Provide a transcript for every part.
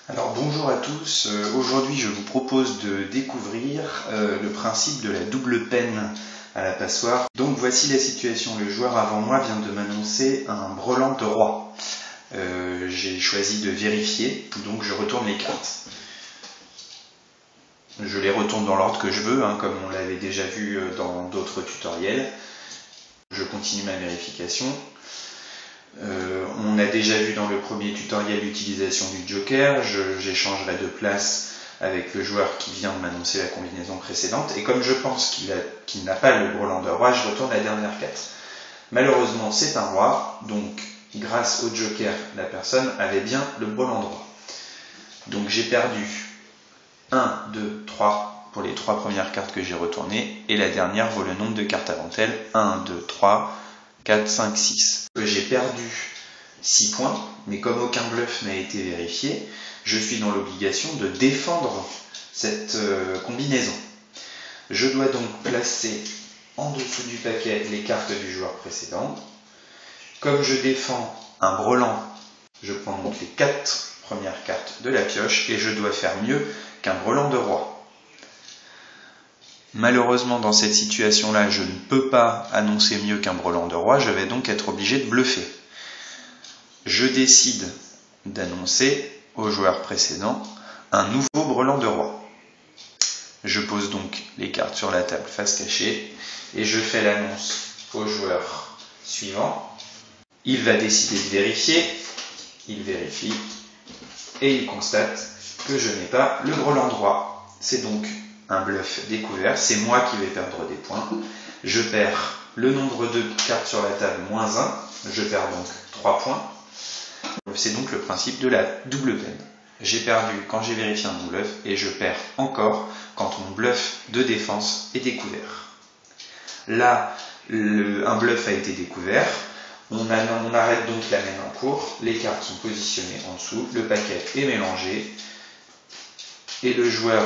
Alors bonjour à tous, aujourd'hui je vous propose de découvrir le principe de la double peine à la passoire. Donc voici la situation, le joueur avant moi vient de m'annoncer un brelan de roi. J'ai choisi de vérifier, donc je retourne les cartes. Je les retourne dans l'ordre que je veux, comme on l'avait déjà vu dans d'autres tutoriels. Je continue ma vérification. On a déjà vu dans le premier tutoriel l'utilisation du joker, j'échangerai de place avec le joueur qui vient de m'annoncer la combinaison précédente, et comme je pense qu'il n'a pas le brelan de roi, je retourne la dernière carte. Malheureusement c'est un roi, donc grâce au joker, la personne avait bien le brelan de roi. Donc j'ai perdu 1, 2, 3 pour les 3 premières cartes que j'ai retournées, et la dernière vaut le nombre de cartes avant elle, 1, 2, 3, 4, 5, 6. J'ai perdu 6 points, mais comme aucun bluff n'a été vérifié, je suis dans l'obligation de défendre cette combinaison. Je dois donc placer en dessous du paquet les cartes du joueur précédent. Comme je défends un brelan, je prends donc les 4 premières cartes de la pioche et je dois faire mieux qu'un brelan de roi. Malheureusement, dans cette situation-là, je ne peux pas annoncer mieux qu'un brelan de roi, je vais donc être obligé de bluffer. Je décide d'annoncer au joueur précédent un nouveau brelan de roi. Je pose donc les cartes sur la table face cachée et je fais l'annonce au joueur suivant. Il va décider de vérifier, il vérifie et il constate que je n'ai pas le brelan de roi. C'est donc un bluff découvert, c'est moi qui vais perdre des points. Je perds le nombre de cartes sur la table moins 1, je perds donc 3 points. C'est donc le principe de la double peine. J'ai perdu quand j'ai vérifié un bluff et je perds encore quand mon bluff de défense est découvert. Là, un bluff a été découvert, on arrête donc la main en cours, les cartes sont positionnées en dessous, le paquet est mélangé et le joueur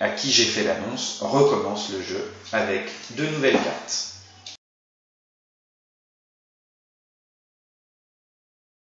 à qui j'ai fait l'annonce recommence le jeu avec 2 nouvelles cartes.